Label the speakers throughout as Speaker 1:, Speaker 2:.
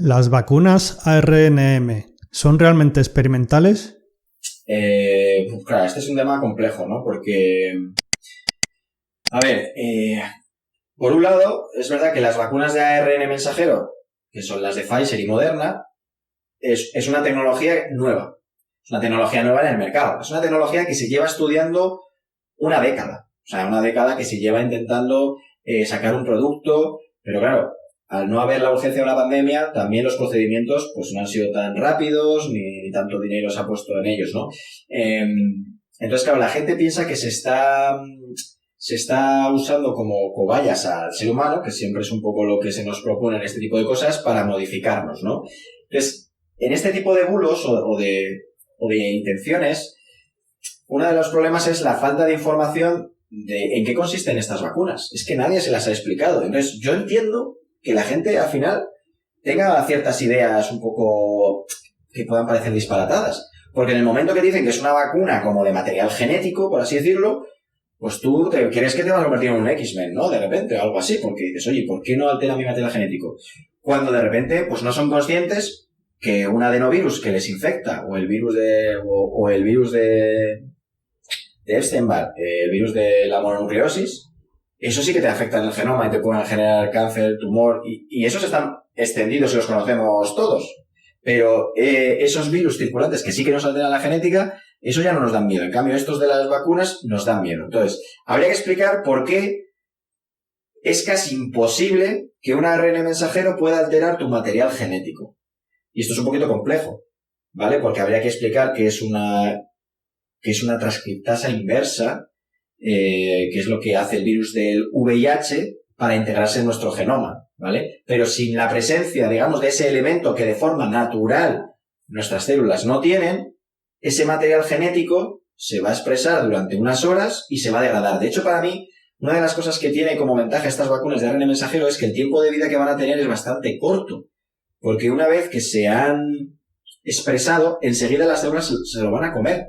Speaker 1: ¿Las vacunas ARNM son realmente experimentales?
Speaker 2: Claro, este es un tema complejo, ¿no? Porque, a ver, por un lado, es verdad que las vacunas de ARN mensajero, que son las de Pfizer y Moderna, es una tecnología nueva. Es una tecnología nueva en el mercado. Es una tecnología que se lleva estudiando una década. O sea, una década que se lleva intentando sacar un producto, pero claro, al no haber la urgencia de una pandemia, también los procedimientos pues no han sido tan rápidos, ni tanto dinero se ha puesto en ellos, ¿no? Entonces, claro, la gente piensa que se está usando como cobayas al ser humano, que siempre es un poco lo que se nos propone en este tipo de cosas, para modificarnos, ¿no? Entonces, en este tipo de bulos o de intenciones, uno de los problemas es la falta de información de en qué consisten estas vacunas. Es que nadie se las ha explicado. Entonces, yo entiendo que la gente, al final, tenga ciertas ideas un poco que puedan parecer disparatadas. Porque en el momento que dicen que es una vacuna como de material genético, por así decirlo, pues tú crees que te vas a convertir en un X-Men, ¿no? De repente, o algo así, porque dices, oye, ¿por qué no altera mi material genético? Cuando de repente, pues no son conscientes que un adenovirus que les infecta, o el virus de Epstein-Barr, el virus de la mononucleosis, eso sí que te afecta en el genoma y te pueden generar cáncer, tumor, y esos están extendidos y los conocemos todos. Pero esos virus circulantes que sí que nos alteran la genética, eso ya no nos dan miedo. En cambio, estos de las vacunas nos dan miedo. Entonces, habría que explicar por qué es casi imposible que un ARN mensajero pueda alterar tu material genético. Y esto es un poquito complejo, ¿vale? Porque habría que explicar que es una transcriptasa inversa, que es lo que hace el virus del VIH para integrarse en nuestro genoma, ¿vale? Pero sin la presencia, digamos, de ese elemento que de forma natural nuestras células no tienen, ese material genético se va a expresar durante unas horas y se va a degradar. De hecho, para mí, una de las cosas que tiene como ventaja estas vacunas de ARN mensajero es que el tiempo de vida que van a tener es bastante corto, porque una vez que se han expresado, enseguida las células se lo van a comer.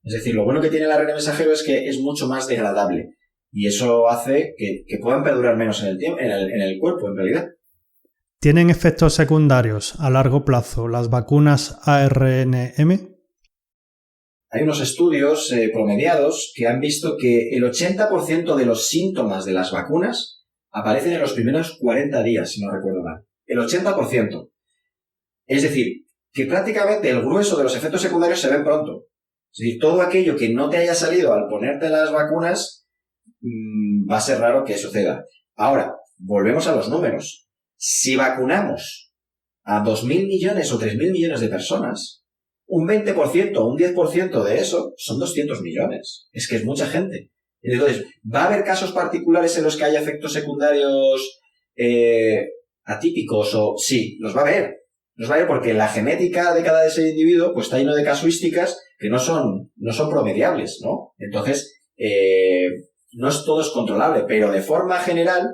Speaker 2: Es decir, lo bueno que tiene el ARN mensajero es que es mucho más degradable y eso hace que puedan perdurar menos en el tiempo, en el cuerpo, en realidad.
Speaker 1: ¿Tienen efectos secundarios a largo plazo las vacunas ARNM?
Speaker 2: Hay unos estudios promediados que han visto que el 80% de los síntomas de las vacunas aparecen en los primeros 40 días, si no recuerdo mal. El 80%. Es decir, que prácticamente el grueso de los efectos secundarios se ven pronto. Es decir, todo aquello que no te haya salido al ponerte las vacunas va a ser raro que suceda. Ahora, volvemos a los números. Si vacunamos a 2.000 millones o 3.000 millones de personas, un 20% o un 10% de eso son 200 millones. Es que es mucha gente. Entonces, ¿va a haber casos particulares en los que haya efectos secundarios atípicos? O sí, los va a haber. Los va a haber porque la genética de cada ese individuo pues está lleno de casuísticas que no son promediables, ¿no? Entonces, no es todo es controlable, pero de forma general,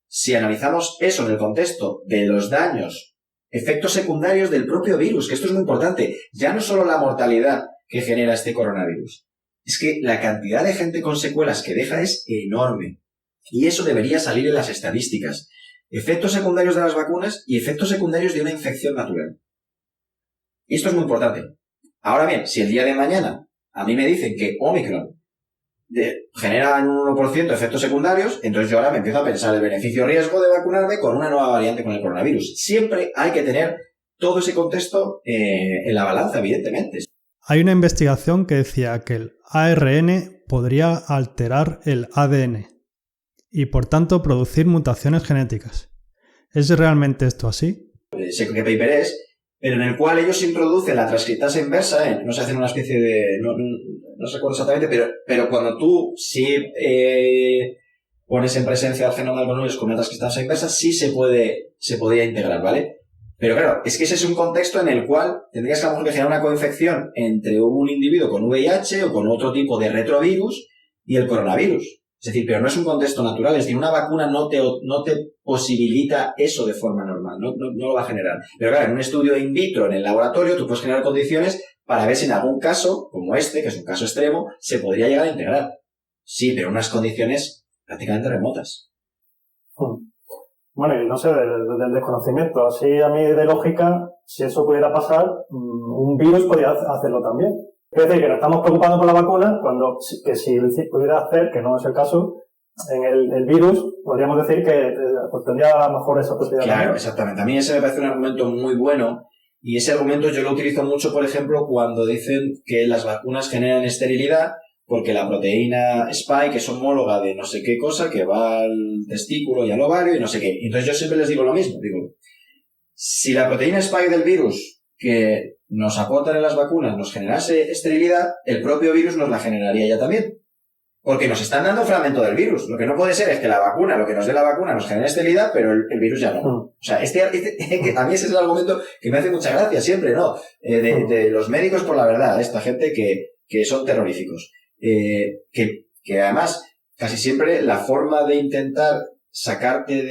Speaker 2: si analizamos eso en el contexto de los daños, efectos secundarios del propio virus, que esto es muy importante, ya no solo la mortalidad que genera este coronavirus, es que la cantidad de gente con secuelas que deja es enorme. Y eso debería salir en las estadísticas. Efectos secundarios de las vacunas y efectos secundarios de una infección natural. Y esto es muy importante. Ahora bien, si el día de mañana a mí me dicen que Omicron genera un 1% efectos secundarios, entonces yo ahora me empiezo a pensar el beneficio-riesgo de vacunarme con una nueva variante con el coronavirus. Siempre hay que tener todo ese contexto en la balanza, evidentemente.
Speaker 1: Hay una investigación que decía que el ARN podría alterar el ADN y por tanto producir mutaciones genéticas. ¿Es realmente esto así?
Speaker 2: Sé qué paper es, pero en el cual ellos introducen la transcriptasa inversa, no se hacen una especie de... No recuerdo exactamente, pero cuando tú pones en presencia al genoma del coronavirus con una transcriptasa inversa, sí se podría integrar, ¿vale? Pero claro, es que ese es un contexto en el cual tendrías que a lo mejor generar una coinfección entre un individuo con VIH o con otro tipo de retrovirus y el coronavirus. Es decir, pero no es un contexto natural, es decir, una vacuna no te posibilita eso de forma normal, no lo va a generar. Pero claro, en un estudio in vitro, en el laboratorio, tú puedes generar condiciones para ver si en algún caso, como este, que es un caso extremo, se podría llegar a integrar. Sí, pero en unas condiciones prácticamente remotas.
Speaker 3: Bueno, y no sé, del desconocimiento. Así a mí de lógica, si eso pudiera pasar, un virus podría hacerlo también. Es decir, que nos estamos preocupando por la vacuna, cuando que si pudiera hacer, que no es el caso, en el virus, podríamos decir que pues tendría mejor esa posibilidad.
Speaker 2: Claro,
Speaker 3: también.
Speaker 2: Exactamente. A mí ese me parece un argumento muy bueno y ese argumento yo lo utilizo mucho, por ejemplo, cuando dicen que las vacunas generan esterilidad porque la proteína Spike es homóloga de no sé qué cosa que va al testículo y al ovario y no sé qué. Entonces yo siempre les digo lo mismo. Digo, si la proteína Spike del virus que nos aportan en las vacunas nos generase esterilidad, el propio virus nos la generaría ya también. Porque nos están dando un fragmento del virus. Lo que no puede ser es que la vacuna, lo que nos dé la vacuna, nos genere esterilidad, pero el virus ya no. O sea, que a mí ese es el argumento que me hace mucha gracia siempre, ¿no? De los médicos por la verdad, esta gente que son terroríficos. Que además, casi siempre la forma de intentar sacarte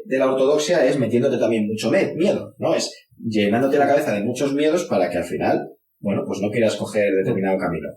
Speaker 2: de la ortodoxia es metiéndote también mucho miedo, ¿no? Es llenándote la cabeza de muchos miedos para que al final, bueno, pues no quieras coger determinado camino.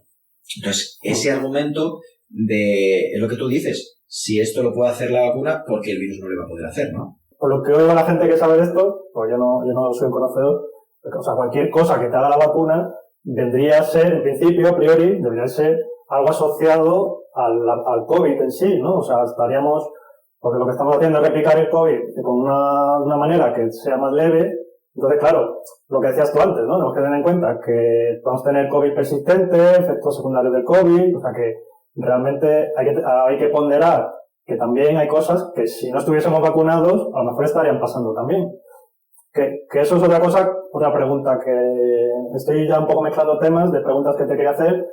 Speaker 2: Entonces, ese argumento es lo que tú dices, si esto lo puede hacer la vacuna, ¿por qué el virus no lo va a poder hacer, no?
Speaker 3: Por lo que oigo a la gente que sabe de esto, pues yo no soy un conocedor, o sea, cualquier cosa que te haga la vacuna vendría a ser, en principio, a priori, debería ser algo asociado al COVID en sí, ¿no? O sea, estaríamos, porque lo que estamos haciendo es replicar el COVID con una manera que sea más leve. Entonces, claro, lo que decías tú antes, ¿no? Tenemos que tener en cuenta que vamos a tener COVID persistente, efectos secundarios del COVID, o sea que realmente hay que ponderar que también hay cosas que si no estuviésemos vacunados, a lo mejor estarían pasando también. Que eso es otra cosa, otra pregunta que estoy ya un poco mezclando temas de preguntas que te quería hacer.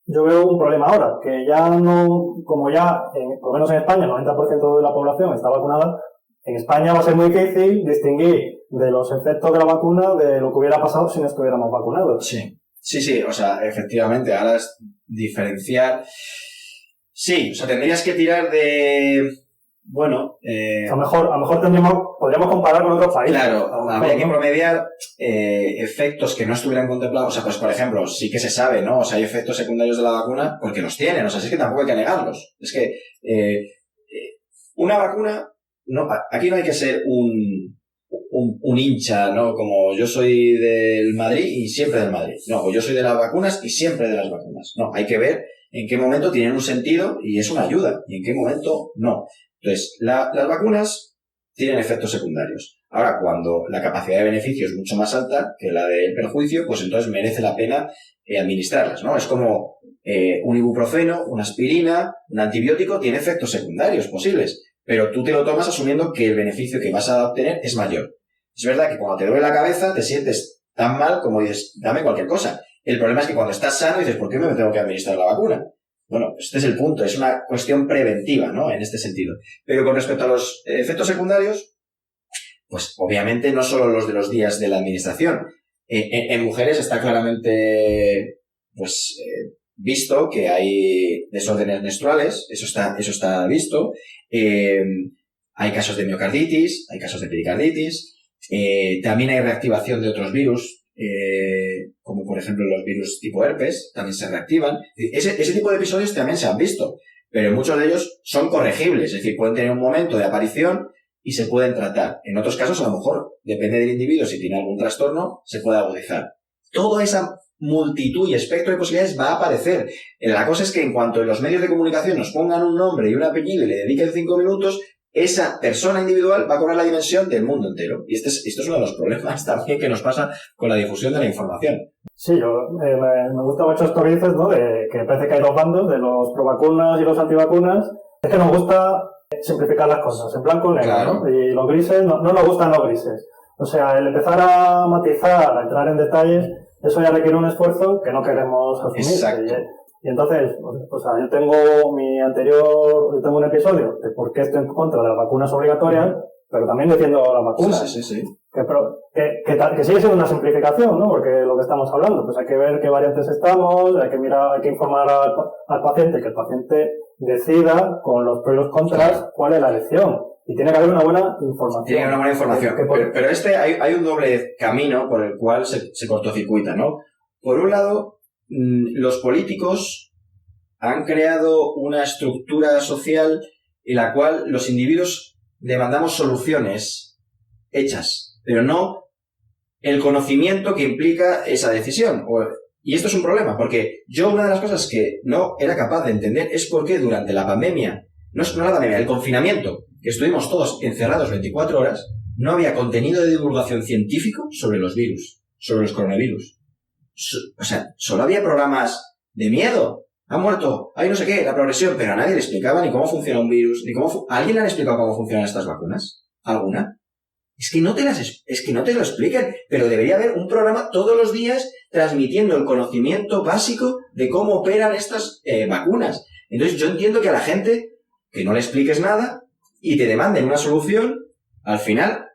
Speaker 3: Yo veo un problema ahora, que ya no, como ya, por lo menos en España, el 90% de la población está vacunada, en España va a ser muy difícil distinguir de los efectos de la vacuna de lo que hubiera pasado si no estuviéramos vacunados.
Speaker 2: Sí, o sea, efectivamente, ahora es diferenciar. Sí, o sea, tendrías que tirar de... Bueno...
Speaker 3: A lo mejor podríamos comparar con otros países.
Speaker 2: Claro, habría que promediar efectos que no estuvieran contemplados. O sea, pues por ejemplo, sí que se sabe, ¿no? O sea, hay efectos secundarios de la vacuna porque los tienen. O sea, es que tampoco hay que negarlos. Es que una vacuna... No, aquí no hay que ser un hincha, ¿no? Como yo soy del Madrid y siempre del Madrid. No, o yo soy de las vacunas y siempre de las vacunas. No, hay que ver en qué momento tienen un sentido y es una ayuda y en qué momento no. Entonces, las vacunas tienen efectos secundarios. Ahora, cuando la capacidad de beneficio es mucho más alta que la del perjuicio, pues entonces merece la pena administrarlas, ¿no? Es como un ibuprofeno, una aspirina, un antibiótico, tiene efectos secundarios posibles, pero tú te lo tomas asumiendo que el beneficio que vas a obtener es mayor. Es verdad que cuando te duele la cabeza te sientes tan mal como dices, dame cualquier cosa. El problema es que cuando estás sano dices, ¿por qué me tengo que administrar la vacuna? Bueno, este es el punto, es una cuestión preventiva, ¿no? En este sentido. Pero con respecto a los efectos secundarios, pues obviamente no solo los de los días de la administración. En mujeres está claramente, pues, visto que hay desórdenes menstruales, eso está visto. Hay casos de miocarditis, hay casos de pericarditis. También hay reactivación de otros virus, como por ejemplo los virus tipo herpes, también se reactivan. Ese tipo de episodios también se han visto, pero muchos de ellos son corregibles, es decir, pueden tener un momento de aparición y se pueden tratar. En otros casos, a lo mejor, depende del individuo, si tiene algún trastorno, se puede agudizar. Toda esa multitud y espectro de posibilidades va a aparecer. La cosa es que en cuanto los medios de comunicación nos pongan un nombre y un apellido y le dediquen 5 minutos, esa persona individual va a cobrar la dimensión del mundo entero. Y esto es uno de los problemas también que nos pasa con la difusión de la información.
Speaker 3: Sí, me gusta mucho esto que dices, ¿no? De que parece que hay dos bandos, de los provacunas y los antivacunas. Es que nos gusta simplificar las cosas, en blanco o negro, claro. ¿No? Y los grises, no nos gustan los grises. O sea, el empezar a matizar, a entrar en detalles, eso ya requiere un esfuerzo que no queremos asumir.
Speaker 2: Exacto.
Speaker 3: Y entonces, o sea, yo tengo un episodio de por qué estoy en contra de las vacunas obligatorias, pero también defiendo las vacunas.
Speaker 2: Sí.
Speaker 3: Que sigue siendo una simplificación, ¿no? Porque lo que estamos hablando, pues hay que ver qué variantes estamos, hay que informar al paciente, que el paciente decida con los pros y los contras cuál es la elección. Y tiene que haber una buena información.
Speaker 2: Tiene que haber una buena información. Pero hay un doble camino por el cual se cortocircuita, ¿no? Por un lado, los políticos han creado una estructura social en la cual los individuos demandamos soluciones hechas, pero no el conocimiento que implica esa decisión. Y esto es un problema, porque yo una de las cosas que no era capaz de entender es por qué durante la pandemia, no la pandemia, el confinamiento, que estuvimos todos encerrados 24 horas, no había contenido de divulgación científico sobre los virus, sobre los coronavirus. O sea, solo había programas de miedo. Ha muerto, hay no sé qué, la progresión, pero a nadie le explicaba ni cómo funciona un virus, ni cómo... ¿A alguien le han explicado cómo funcionan estas vacunas? ¿Alguna? Es que no te lo explican, pero debería haber un programa todos los días transmitiendo el conocimiento básico de cómo operan estas vacunas. Entonces yo entiendo que a la gente que no le expliques nada y te demanden una solución, al final,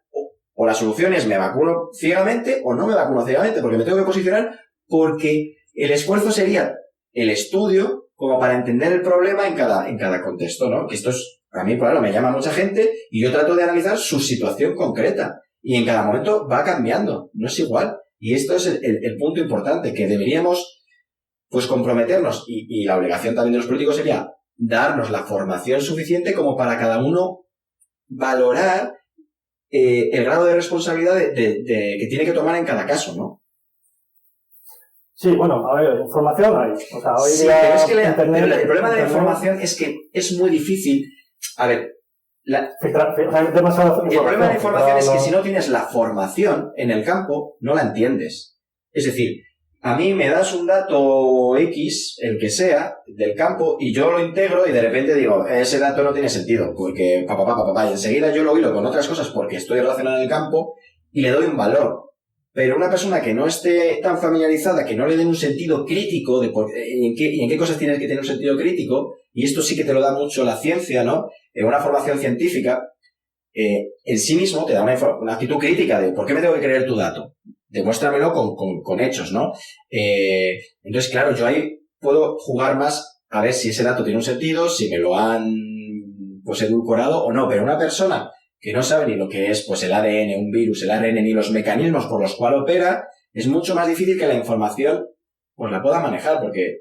Speaker 2: o la solución es me vacuno ciegamente o no me vacuno ciegamente, porque me tengo que posicionar, porque el esfuerzo sería el estudio como para entender el problema en cada contexto, ¿no? Que esto es, a mí, claro, me llama mucha gente y yo trato de analizar su situación concreta. Y en cada momento va cambiando, no es igual. Y esto es el punto importante, que deberíamos, pues, comprometernos, y la obligación también de los políticos sería darnos la formación suficiente como para cada uno valorar el grado de responsabilidad que tiene que tomar en cada caso, ¿no?
Speaker 3: Sí, bueno, a ver, información hay. O sea, hoy
Speaker 2: sí,
Speaker 3: día
Speaker 2: pero es que
Speaker 3: Internet,
Speaker 2: el problema de la
Speaker 3: Internet,
Speaker 2: información es que es muy difícil. A ver, el problema de la información es que si no tienes la formación en el campo, no la entiendes. Es decir, a mí me das un dato X, el que sea, del campo, y yo lo integro y de repente digo, ese dato no tiene sentido, porque y enseguida yo lo hilo con otras cosas porque estoy relacionado en el campo y le doy un valor. Pero una persona que no esté tan familiarizada, que no le den un sentido crítico de en qué cosas tienes que tener un sentido crítico, y esto sí que te lo da mucho la ciencia, ¿no? Una formación científica, en sí mismo te da una actitud crítica de ¿por qué me tengo que creer tu dato? Demuéstramelo con hechos, ¿no? Entonces, claro, yo ahí puedo jugar más a ver si ese dato tiene un sentido, si me lo han, pues, edulcorado o no. Pero una persona que no sabe ni lo que es, pues, el ADN, un virus, el ARN, ni los mecanismos por los cuales opera, es mucho más difícil que la información, pues, la pueda manejar, porque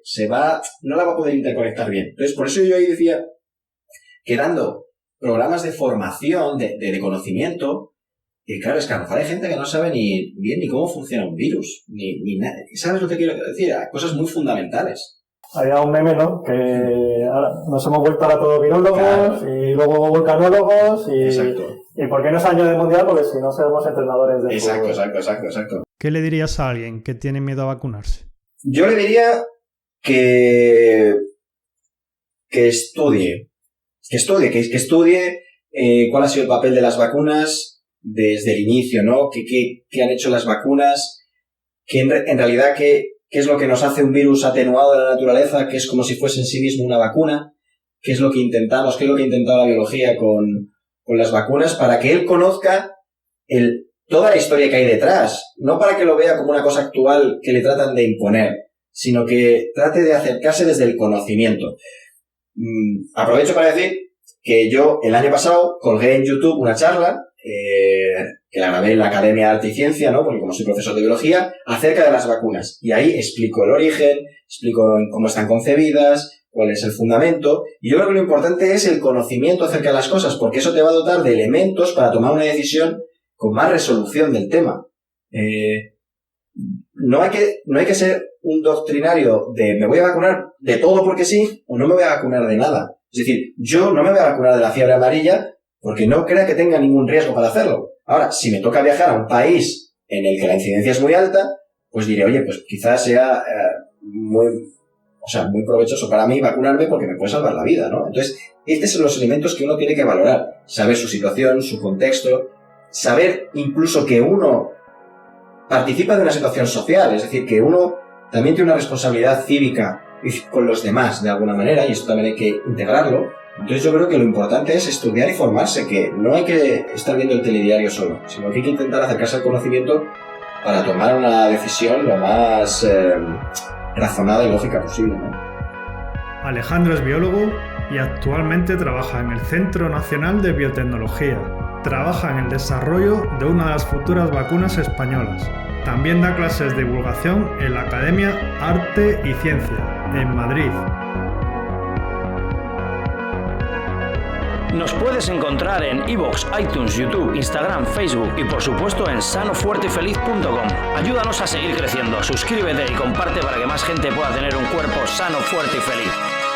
Speaker 2: no la va a poder interconectar bien. Entonces, por eso yo ahí decía que dando programas de formación, de conocimiento, y claro, es que a lo mejor hay gente que no sabe ni bien ni cómo funciona un virus, ni nada. ¿Sabes lo que quiero decir? Hay cosas muy fundamentales.
Speaker 3: Había un meme, ¿no? Que ahora nos hemos vuelto ahora todos virólogos, claro, y luego volcanólogos y...
Speaker 2: Exacto.
Speaker 3: ¿Y por qué no es año de mundial? Porque si no seremos entrenadores de fútbol.
Speaker 2: Exacto.
Speaker 1: ¿Qué le dirías a alguien que tiene miedo a vacunarse?
Speaker 2: Yo le diría que estudie cuál ha sido el papel de las vacunas desde el inicio, ¿no? ¿Qué han hecho las vacunas? En realidad, ¿qué es lo que nos hace un virus atenuado de la naturaleza, que es como si fuese en sí mismo una vacuna? ¿Qué es lo que intentamos? ¿Qué es lo que ha intentado la biología con las vacunas? Para que él conozca toda la historia que hay detrás. No para que lo vea como una cosa actual que le tratan de imponer, sino que trate de acercarse desde el conocimiento. Aprovecho para decir que yo el año pasado colgué en YouTube una charla que la grabé en la Academia de Arte y Ciencia, ¿no? Porque como soy profesor de biología, acerca de las vacunas. Y ahí explico el origen, explico cómo están concebidas, cuál es el fundamento. Y yo creo que lo importante es el conocimiento acerca de las cosas, porque eso te va a dotar de elementos para tomar una decisión con más resolución del tema. No hay que ser un doctrinario de me voy a vacunar de todo porque sí, o no me voy a vacunar de nada. Es decir, yo no me voy a vacunar de la fiebre amarilla porque no crea que tenga ningún riesgo para hacerlo. Ahora, si me toca viajar a un país en el que la incidencia es muy alta, pues diré, oye, pues quizás sea muy provechoso para mí vacunarme porque me puede salvar la vida, ¿no? Entonces, estos son los elementos que uno tiene que valorar. Saber su situación, su contexto, saber incluso que uno participa de una situación social, es decir, que uno también tiene una responsabilidad cívica con los demás de alguna manera, y esto también hay que integrarlo. Entonces yo creo que lo importante es estudiar y formarse, que no hay que estar viendo el telediario solo, sino que hay que intentar acercarse al conocimiento para tomar una decisión lo más razonada y lógica posible, ¿no?
Speaker 1: Alejandro es biólogo y actualmente trabaja en el Centro Nacional de Biotecnología. Trabaja en el desarrollo de una de las futuras vacunas españolas. También da clases de divulgación en la Academia Arte y Ciencia, en Madrid.
Speaker 4: Nos puedes encontrar en iVoox, iTunes, YouTube, Instagram, Facebook y por supuesto en sanofuerteyfeliz.com. Ayúdanos a seguir creciendo, suscríbete y comparte para que más gente pueda tener un cuerpo sano, fuerte y feliz.